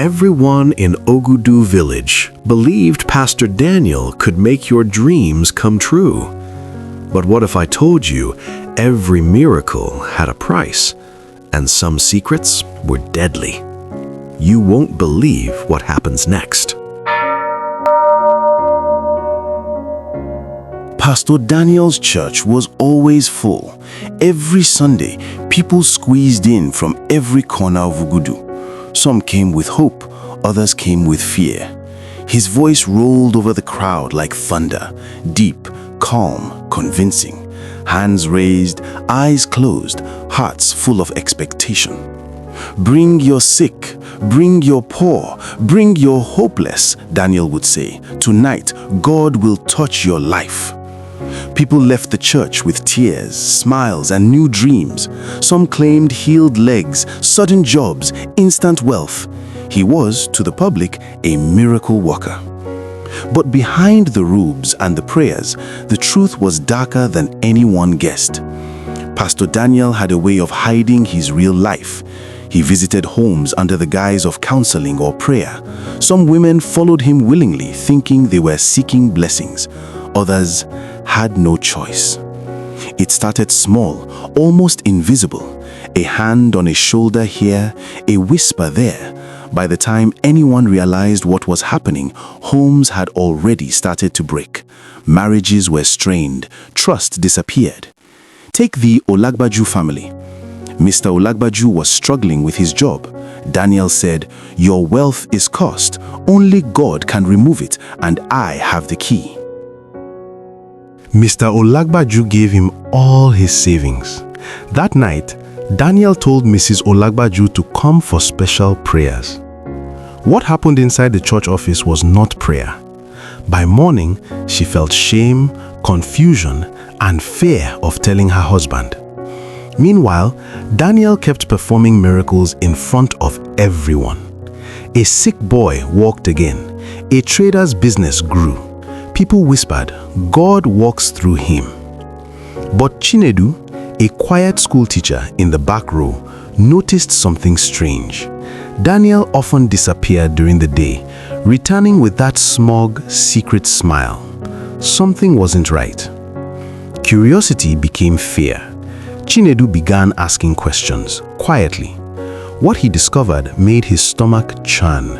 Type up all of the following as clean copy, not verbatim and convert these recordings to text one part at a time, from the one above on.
Everyone in Ogudu village believed Pastor Daniel could make your dreams come true. But what if I told you every miracle had a price, and some secrets were deadly? You won't believe what happens next. Pastor Daniel's church was always full. Every Sunday, people squeezed in from every corner of Ogudu. Some came with hope, others came with fear. His voice rolled over the crowd like thunder, deep, calm, convincing. Hands raised, eyes closed, hearts full of expectation. Bring your sick, bring your poor, bring your hopeless, Daniel would say. Tonight, God will touch your life. People left the church with tears, smiles, and new dreams. Some claimed healed legs, sudden jobs, instant wealth. He was, to the public, a miracle worker. But behind the robes and the prayers, the truth was darker than anyone guessed. Pastor Daniel had a way of hiding his real life. He visited homes under the guise of counseling or prayer. Some women followed him willingly, thinking they were seeking blessings. Others had no choice. It started small, almost invisible. A hand on a shoulder here, a whisper there. By the time anyone realized what was happening, homes had already started to break. Marriages were strained, trust disappeared. Take the Olagbaju family. Mr. Olagbaju was struggling with his job. Daniel said, "Your wealth is cursed. Only God can remove it, and I have the key." Mr. Olagbaju gave him all his savings. That night, Daniel told Mrs. Olagbaju to come for special prayers. What happened inside the church office was not prayer. By morning, she felt shame, confusion, and fear of telling her husband. Meanwhile, Daniel kept performing miracles in front of everyone. A sick boy walked again. A trader's business grew. People whispered, "God walks through him." But Chinedu, a quiet school teacher in the back row, noticed something strange. Daniel often disappeared during the day, returning with that smug, secret smile. Something wasn't right. Curiosity became fear. Chinedu began asking questions, quietly. What he discovered made his stomach churn.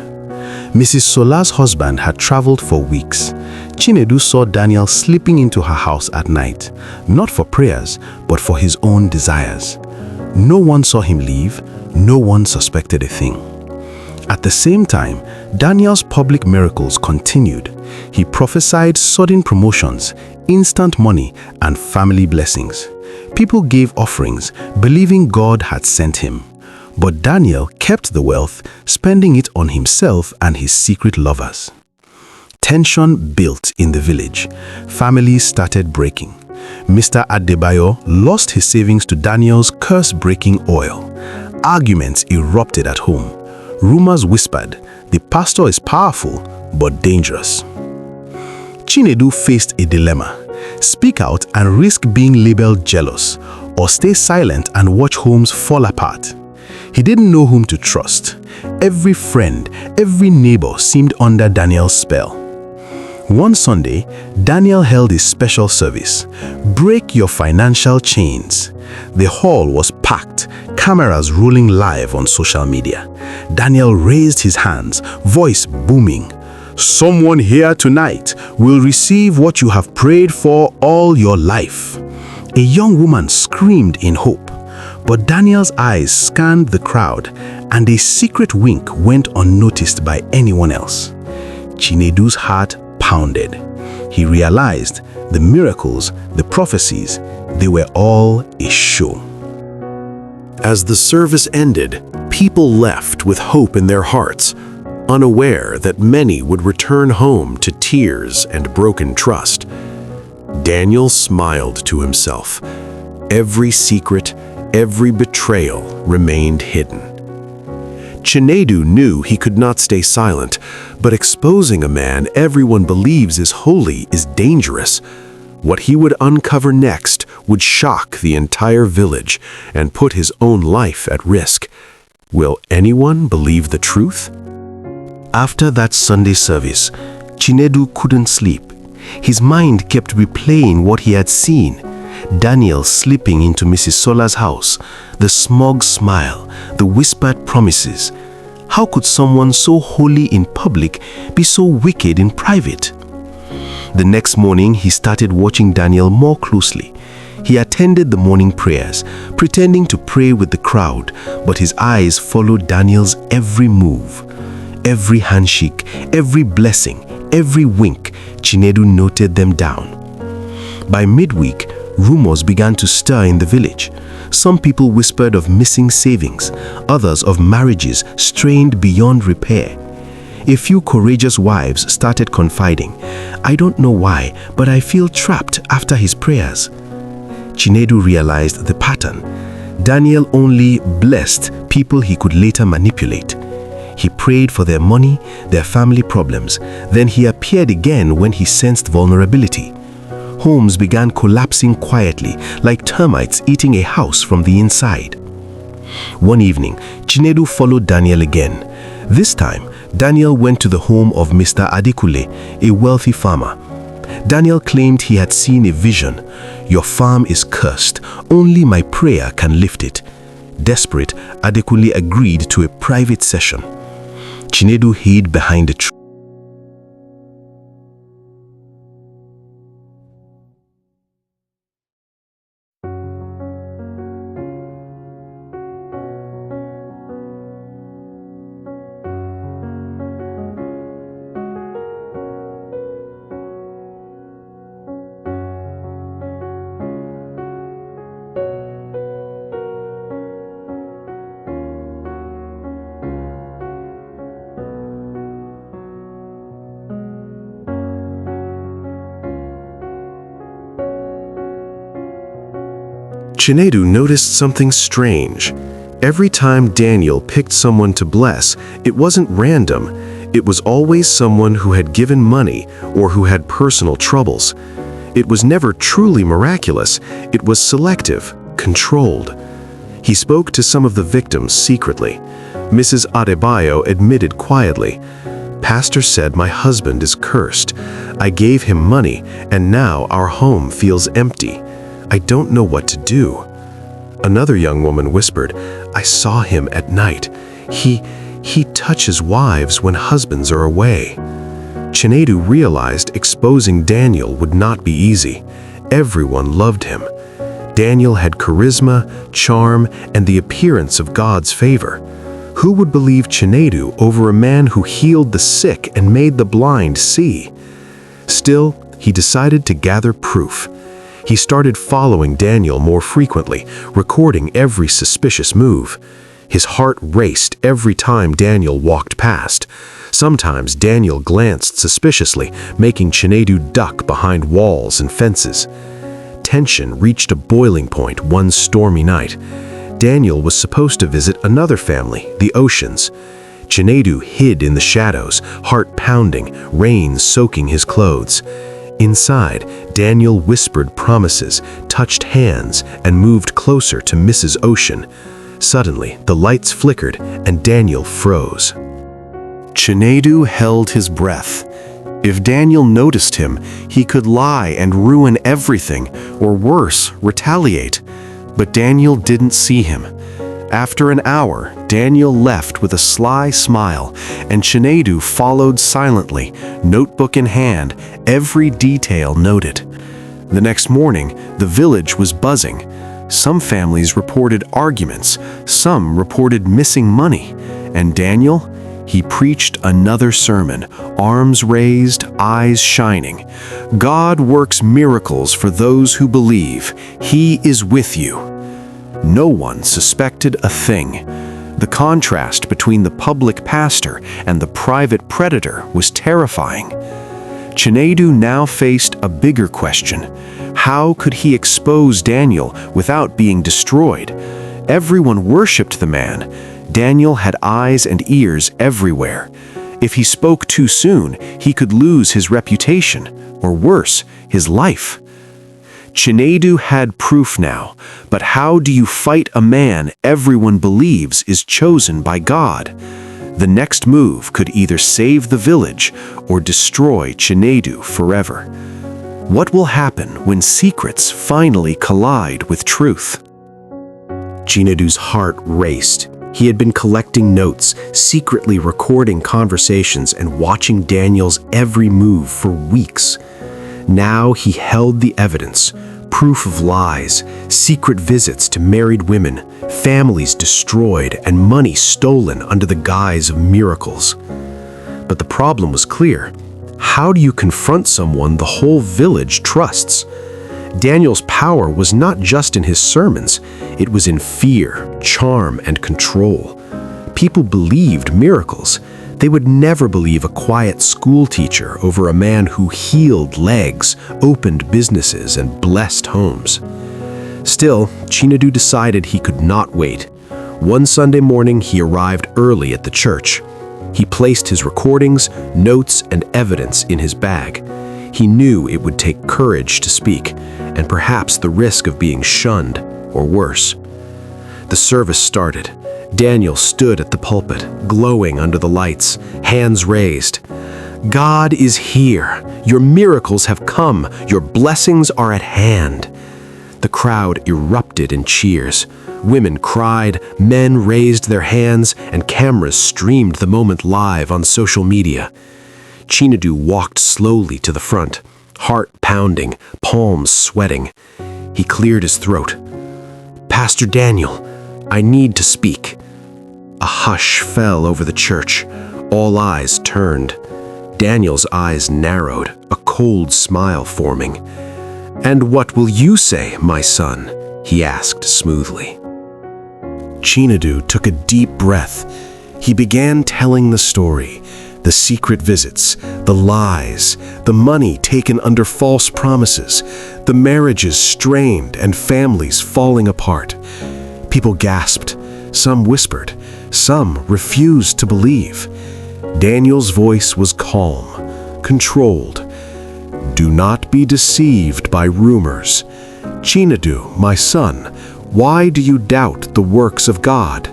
Mrs. Sola's husband had traveled for weeks. Chinedu saw Daniel slipping into her house at night, not for prayers, but for his own desires. No one saw him leave, no one suspected a thing. At the same time, Daniel's public miracles continued. He prophesied sudden promotions, instant money, and family blessings. People gave offerings, believing God had sent him. But Daniel kept the wealth, spending it on himself and his secret lovers. Tension built in the village. Families started breaking. Mr. Adebayo lost his savings to Daniel's curse-breaking oil. Arguments erupted at home. Rumors whispered, the pastor is powerful but dangerous. Chinedu faced a dilemma. Speak out and risk being labeled jealous, or stay silent and watch homes fall apart. He didn't know whom to trust. Every friend, every neighbor seemed under Daniel's spell. One Sunday, Daniel held a special service. Break your financial chains. The hall was packed, cameras rolling live on social media. Daniel raised his hands, voice booming. Someone here tonight will receive what you have prayed for all your life. A young woman screamed in hope, but Daniel's eyes scanned the crowd, and a secret wink went unnoticed by anyone else. Chinedu's heart pounded. He realized the miracles, the prophecies, they were all a show. As the service ended, people left with hope in their hearts, unaware that many would return home to tears and broken trust. Daniel smiled to himself. Every secret, every betrayal remained hidden. Chinedu knew he could not stay silent, but exposing a man everyone believes is holy is dangerous. What he would uncover next would shock the entire village and put his own life at risk. Will anyone believe the truth? After that Sunday service, Chinedu couldn't sleep. His mind kept replaying what he had seen. Daniel slipping into Mrs. Sola's house, the smug smile, the whispered promises. How could someone so holy in public be so wicked in private? The next morning, he started watching Daniel more closely. He attended the morning prayers, pretending to pray with the crowd, but his eyes followed Daniel's every move. Every handshake, every blessing, every wink, Chinedu noted them down. By midweek, rumors began to stir in the village. Some people whispered of missing savings, others of marriages strained beyond repair. A few courageous wives started confiding, "I don't know why, but I feel trapped after his prayers." Chinedu realized the pattern. Daniel only blessed people he could later manipulate. He prayed for their money, their family problems. Then he appeared again when he sensed vulnerability. Homes began collapsing quietly, like termites eating a house from the inside. One evening, Chinedu followed Daniel again. This time, Daniel went to the home of Mr. Adekule, a wealthy farmer. Daniel claimed he had seen a vision. "Your farm is cursed. Only my prayer can lift it." Desperate, Adekule agreed to a private session. Chinedu hid behind a tree. Chinedu noticed something strange. Every time Daniel picked someone to bless, it wasn't random. It was always someone who had given money or who had personal troubles. It was never truly miraculous. It was selective, controlled. He spoke to some of the victims secretly. Mrs. Adebayo admitted quietly, "Pastor said my husband is cursed. I gave him money, and now our home feels empty. I don't know what to do." Another young woman whispered, "I saw him at night. He touches wives when husbands are away." Chinedu realized exposing Daniel would not be easy. Everyone loved him. Daniel had charisma, charm, and the appearance of God's favor. Who would believe Chinedu over a man who healed the sick and made the blind see? Still, he decided to gather proof. He started following Daniel more frequently, recording every suspicious move. His heart raced every time Daniel walked past. Sometimes Daniel glanced suspiciously, making Chinedu duck behind walls and fences. Tension reached a boiling point one stormy night. Daniel was supposed to visit another family, the Oceans. Chinedu hid in the shadows, heart pounding, rain soaking his clothes. Inside, Daniel whispered promises, touched hands, and moved closer to Mrs. Ocean. Suddenly, the lights flickered and Daniel froze. Chinedu held his breath. If Daniel noticed him, he could lie and ruin everything, or worse, retaliate. But Daniel didn't see him. After an hour, Daniel left with a sly smile, and Chinedu followed silently, notebook in hand, every detail noted. The next morning, the village was buzzing. Some families reported arguments, some reported missing money, and Daniel, he preached another sermon, arms raised, eyes shining. God works miracles for those who believe. He is with you. No one suspected a thing. The contrast between the public pastor and the private predator was terrifying. Chinedu now faced a bigger question. How could he expose Daniel without being destroyed? Everyone worshipped the man. Daniel had eyes and ears everywhere. If he spoke too soon, he could lose his reputation, or worse, his life. Chinedu had proof now, but how do you fight a man everyone believes is chosen by God? The next move could either save the village or destroy Chinedu forever. What will happen when secrets finally collide with truth? Chinedu's heart raced. He had been collecting notes, secretly recording conversations, and watching Daniel's every move for weeks. Now he held the evidence, proof of lies, secret visits to married women, families destroyed, and money stolen under the guise of miracles. But the problem was clear. How do you confront someone the whole village trusts? Daniel's power was not just in his sermons, it was in fear, charm, and control. People believed miracles. They would never believe a quiet school teacher over a man who healed legs, opened businesses, and blessed homes. Still, Chinedu decided he could not wait. One Sunday morning, he arrived early at the church. He placed his recordings, notes, and evidence in his bag. He knew it would take courage to speak, and perhaps the risk of being shunned, or worse. The service started. Daniel stood at the pulpit, glowing under the lights, hands raised. God is here. Your miracles have come. Your blessings are at hand. The crowd erupted in cheers. Women cried, men raised their hands, and cameras streamed the moment live on social media. Chinedu walked slowly to the front, heart pounding, palms sweating. He cleared his throat. "Pastor Daniel, I need to speak." A hush fell over the church. All eyes turned. Daniel's eyes narrowed, a cold smile forming. "And what will you say, my son?" he asked smoothly. Chinedu took a deep breath. He began telling the story, the secret visits, the lies, the money taken under false promises, the marriages strained and families falling apart. People gasped. Some whispered. Some refused to believe. Daniel's voice was calm, controlled. "Do not be deceived by rumors. Chinedu, my son, why do you doubt the works of God?"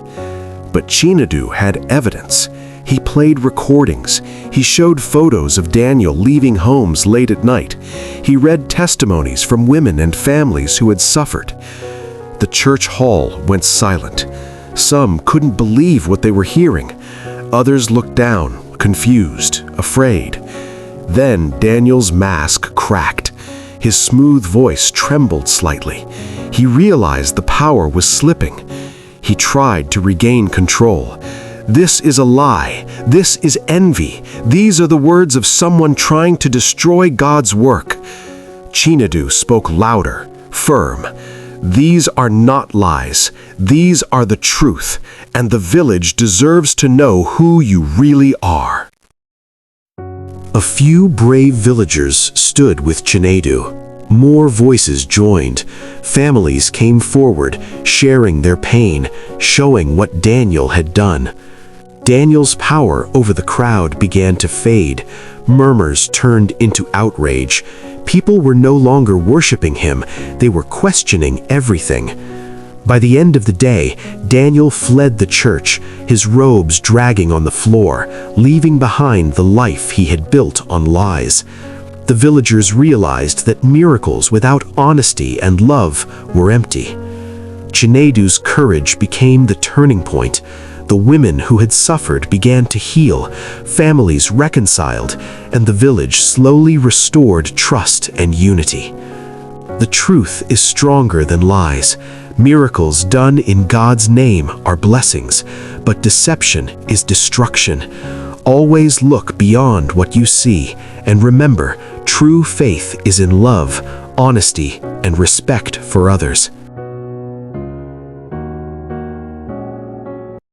But Chinedu had evidence. He played recordings. He showed photos of Daniel leaving homes late at night. He read testimonies from women and families who had suffered. The church hall went silent. Some couldn't believe what they were hearing. Others looked down, confused, afraid. Then Daniel's mask cracked. His smooth voice trembled slightly. He realized the power was slipping. He tried to regain control. "This is a lie. This is envy. These are the words of someone trying to destroy God's work." Chinedu spoke louder, firm. "These are not lies. These are the truth, and the village deserves to know who you really are." A few brave villagers stood with Chinedu. More voices joined. Families came forward, sharing their pain, showing what Daniel had done. Daniel's power over the crowd began to fade. Murmurs turned into outrage. People were no longer worshiping him. They were questioning everything. By the end of the day, Daniel fled the church, his robes dragging on the floor, leaving behind the life he had built on lies. The villagers realized that miracles without honesty and love were empty. Chinedu's courage became the turning point. The women who had suffered began to heal, families reconciled, and the village slowly restored trust and unity. The truth is stronger than lies. Miracles done in God's name are blessings, but deception is destruction. Always look beyond what you see, and remember, true faith is in love, honesty, and respect for others.